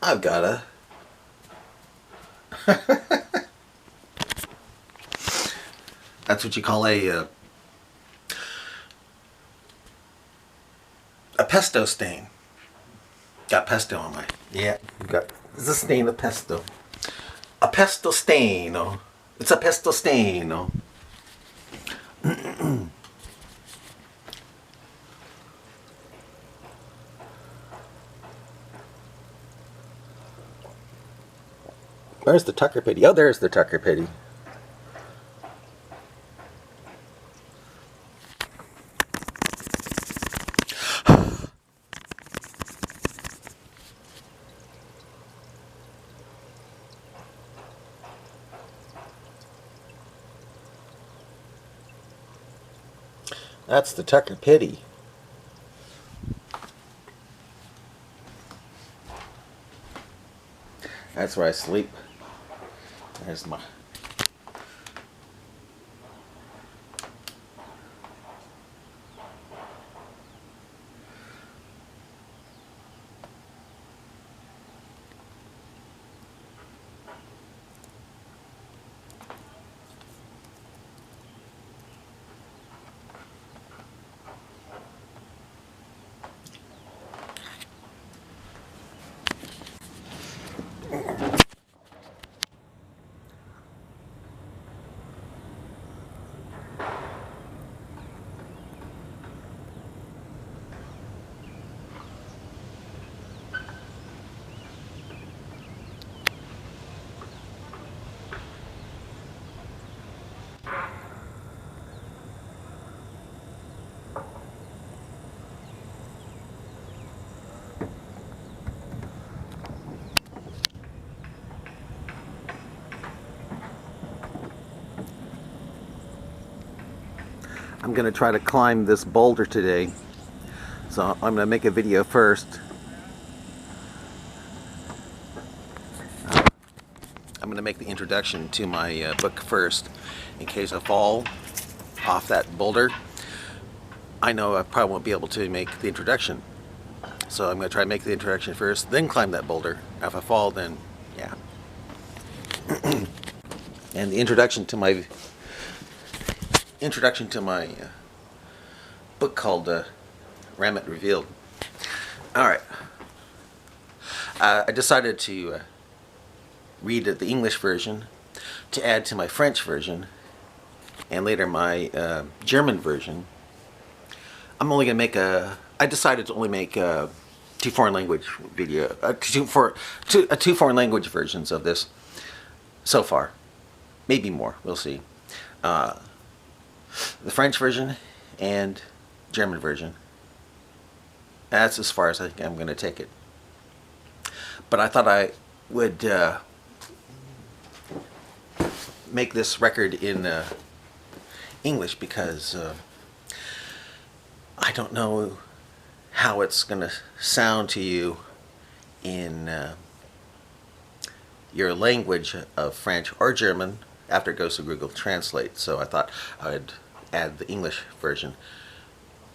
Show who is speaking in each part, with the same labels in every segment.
Speaker 1: I've got that's what you call a pesto stain. Got pesto on my, yeah, got, it's a stain of pesto. A pesto stain, oh. It's a pesto stain, oh. Where's the Tucker Pity? Oh, there's the Tucker Pity. That's the Tucker Pity. That's where I sleep. There's my... I'm going to try to climb this boulder today. So I'm going to make a video first. I'm going to make the introduction to my book first. In case I fall off that boulder, I know I probably won't be able to make the introduction. So I'm going to try to make the introduction first, then climb that boulder. If I fall, then yeah. And the introduction to my book called Rammat Revealed. Alright. I decided to read the English version to add to my French version and later my German version. I'm only going to make I decided to only make two foreign language two foreign language versions of this so far. Maybe more, we'll see. The French version and German version. That's as far as I think I'm going to take it. But I thought I would make this record in English because I don't know how it's going to sound to you in your language of French or German after it goes to Google Translate. So I thought I would add the English version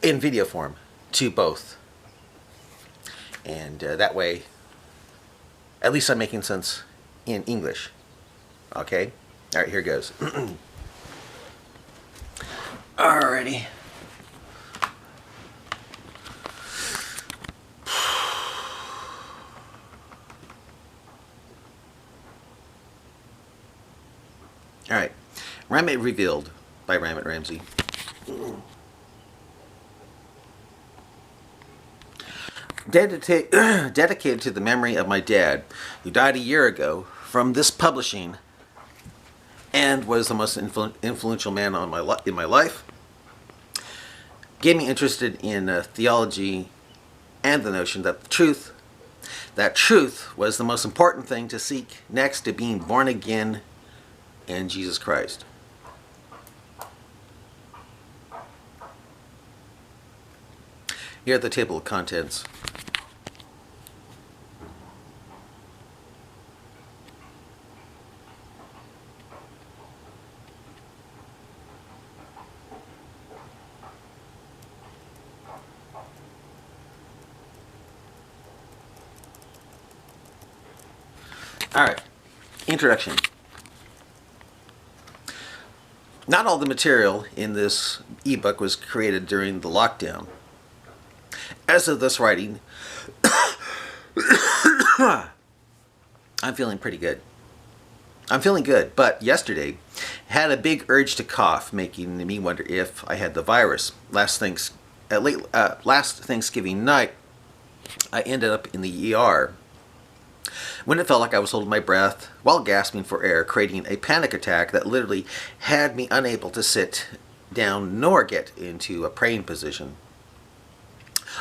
Speaker 1: in video form to both. And that way, at least I'm making sense in English. Okay? Alright, here goes. Alrighty. Alright. Rammat Revealed by Rammat Ramsey. Dedicated to the memory of my dad, who died a year ago, from this publishing, and was the most influential man in my life. Get me interested in theology and the notion that truth was the most important thing to seek next to being born again in Jesus Christ. Here are the table of contents. All right, introduction. Not all the material in this ebook was created during the lockdown. As of this writing, I'm feeling pretty good. I'm feeling good, but yesterday had a big urge to cough, making me wonder if I had the virus. Last Thanksgiving night, I ended up in the ER when it felt like I was holding my breath while gasping for air, creating a panic attack that literally had me unable to sit down nor get into a praying position.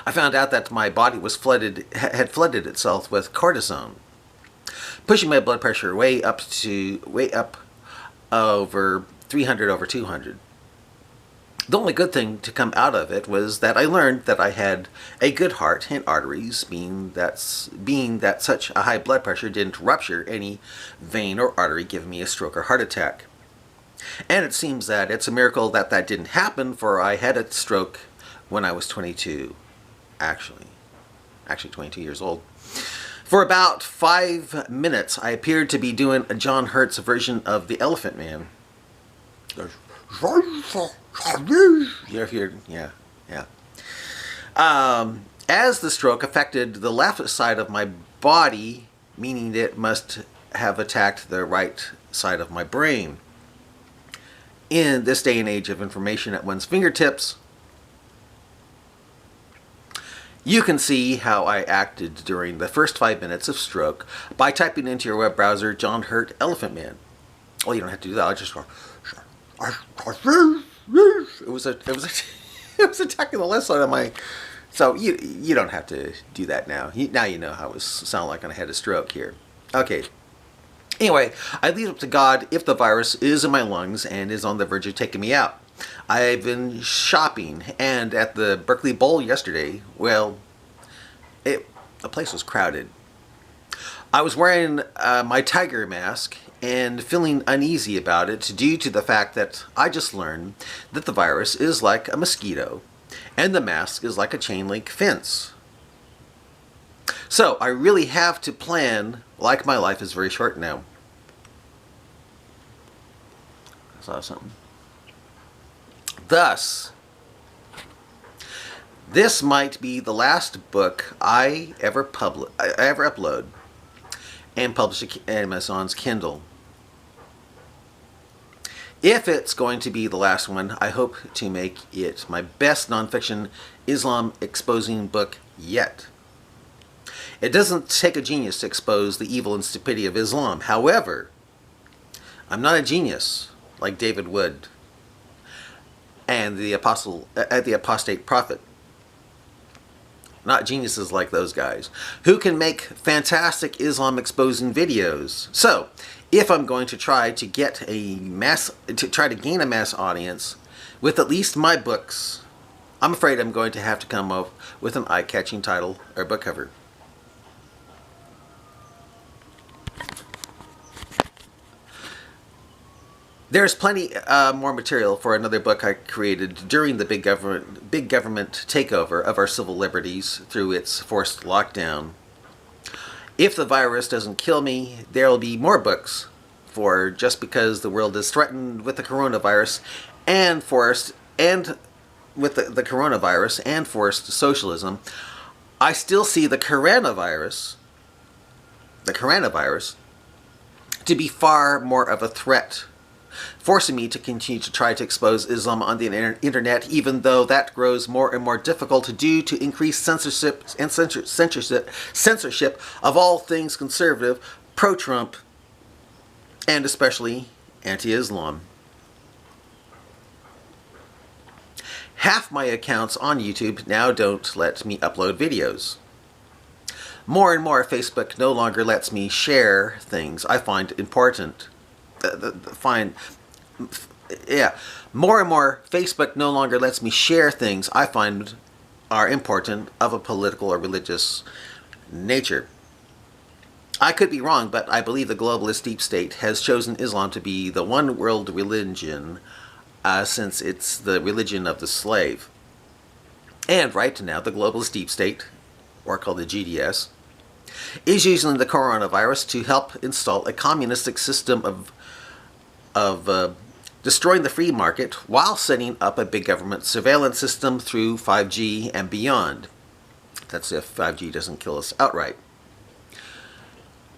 Speaker 1: I found out that my body had flooded itself with cortisone, pushing my blood pressure way up over 300 over 200. The only good thing to come out of it was that I learned that I had a good heart and arteries, being that such a high blood pressure didn't rupture any vein or artery, giving me a stroke or heart attack. And it seems that it's a miracle that didn't happen, for I had a stroke when I was 22. Actually 22 years old. For about 5 minutes, I appeared to be doing a John Hurt's version of the Elephant Man. Yeah. As the stroke affected the left side of my body, meaning it must have attacked the right side of my brain. In this day and age of information at one's fingertips, you can see how I acted during the first 5 minutes of stroke by typing into your web browser John Hurt Elephant Man. Well, you don't have to do that. I just go. It was attacking the left side of my. So you don't have to do that now. Now you know how it sound like when I had a stroke here. Okay. Anyway, I leave it up to God if the virus is in my lungs and is on the verge of taking me out. I've been shopping, and at the Berkeley Bowl yesterday, well, the place was crowded. I was wearing my tiger mask and feeling uneasy about it due to the fact that I just learned that the virus is like a mosquito and the mask is like a chain link fence. So I really have to plan like my life is very short now. I saw something. Thus, this might be the last book I ever upload and publish to Amazon's Kindle. If it's going to be the last one, I hope to make it my best nonfiction Islam exposing book yet. It doesn't take a genius to expose the evil and stupidity of Islam. However, I'm not a genius like David Wood and the apostate prophet. Not geniuses like those guys who can make fantastic Islam exposing videos. So, if I'm going to try to gain a mass audience with at least my books, I'm afraid I'm going to have to come up with an eye-catching title or book cover. There's plenty more material for another book I created during the big government takeover of our civil liberties through its forced lockdown. If the virus doesn't kill me, there'll be more books for just because the world is threatened with the coronavirus and forced socialism. I still see the coronavirus to be far more of a threat, forcing me to continue to try to expose Islam on the internet, even though that grows more and more difficult due to increased censorship of all things conservative, pro-Trump, and especially anti-Islam. Half my accounts on YouTube now don't let me upload videos. More and more, Facebook no longer lets me share things I find important. More and more, Facebook no longer lets me share things I find are important of a political or religious nature. I could be wrong, but I believe the globalist deep state has chosen Islam to be the one world religion since it's the religion of the slave. And right now, the globalist deep state, or called the GDS, is using the coronavirus to help install a communistic system of destroying the free market while setting up a big government surveillance system through 5G and beyond. That's if 5G doesn't kill us outright.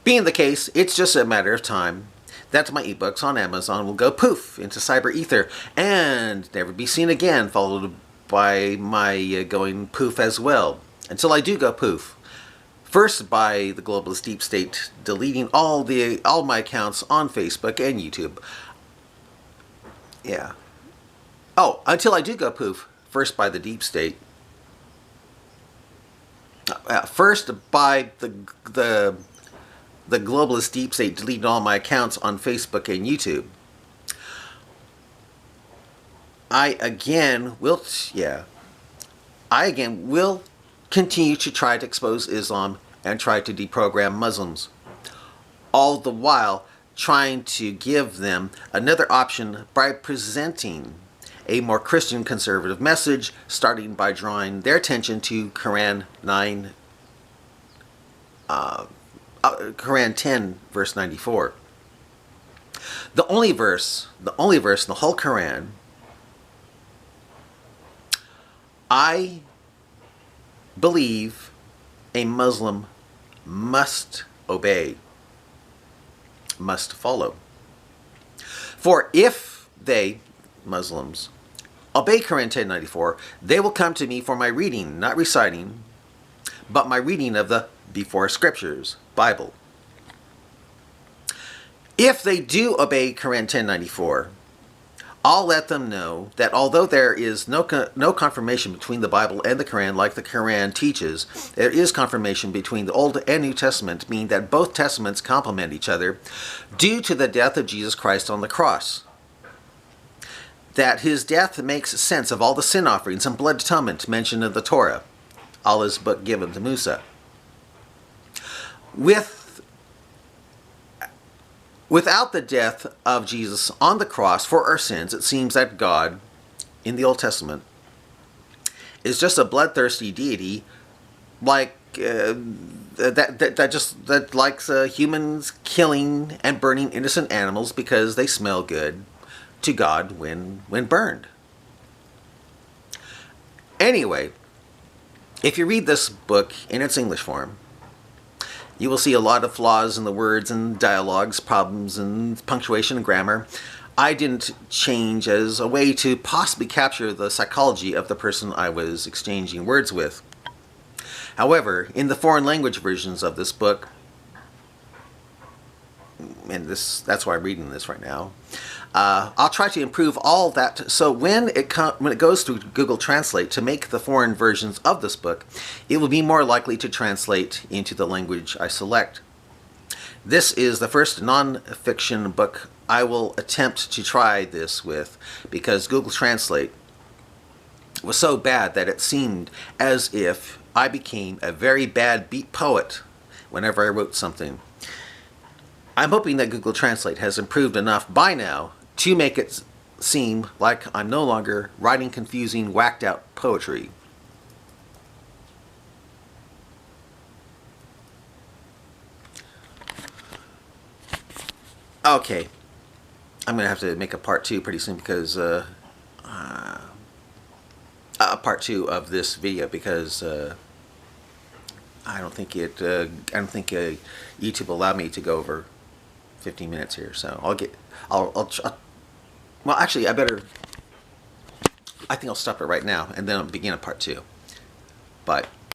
Speaker 1: Being the case, it's just a matter of time that my ebooks on Amazon will go poof into cyber ether and never be seen again, followed by my going poof as well, until I do go poof. First by the globalist deep state deleting all my accounts on Facebook and YouTube. Yeah. Oh, until I do go poof. First by the deep state. First by the globalist deep state deleting all my accounts on Facebook and YouTube. I again will continue to try to expose Islam and try to deprogram Muslims, all the while trying to give them another option by presenting a more Christian conservative message, starting by drawing their attention to Quran 10, verse 94. The only verse in the whole Quran I believe a Muslim must obey, must follow. For if they, Muslims, obey Quran 1094, they will come to me for my reading, not reciting, but my reading of the before scriptures, Bible. If they do obey Quran 1094, I'll let them know that although there is no confirmation between the Bible and the Quran like the Quran teaches, there is confirmation between the Old and New Testament, meaning that both testaments complement each other due to the death of Jesus Christ on the cross. That his death makes sense of all the sin offerings and blood atonement mentioned in the Torah, Allah's book given to Musa. Without the death of Jesus on the cross for our sins, it seems that God, in the Old Testament, is just a bloodthirsty deity, like that likes humans killing and burning innocent animals because they smell good to God when burned. Anyway, if you read this book in its English form, you will see a lot of flaws in the words and dialogues, problems in punctuation and grammar. I didn't change as a way to possibly capture the psychology of the person I was exchanging words with. However, in the foreign language versions of this book, and that's why I'm reading this right now, I'll try to improve all that, so when it goes through Google Translate to make the foreign versions of this book, it will be more likely to translate into the language I select. This is the first non-fiction book I will attempt to try this with, because Google Translate was so bad that it seemed as if I became a very bad beat poet whenever I wrote something. I'm hoping that Google Translate has improved enough by now to make it seem like I'm no longer writing confusing, whacked out poetry. Okay, I'm going to have to make a part 2 pretty soon because part 2 of this video because I don't think YouTube will allow me to go over 15 minutes here, so well, actually, I think I'll stop it right now, and then I'll begin a part 2. Bye.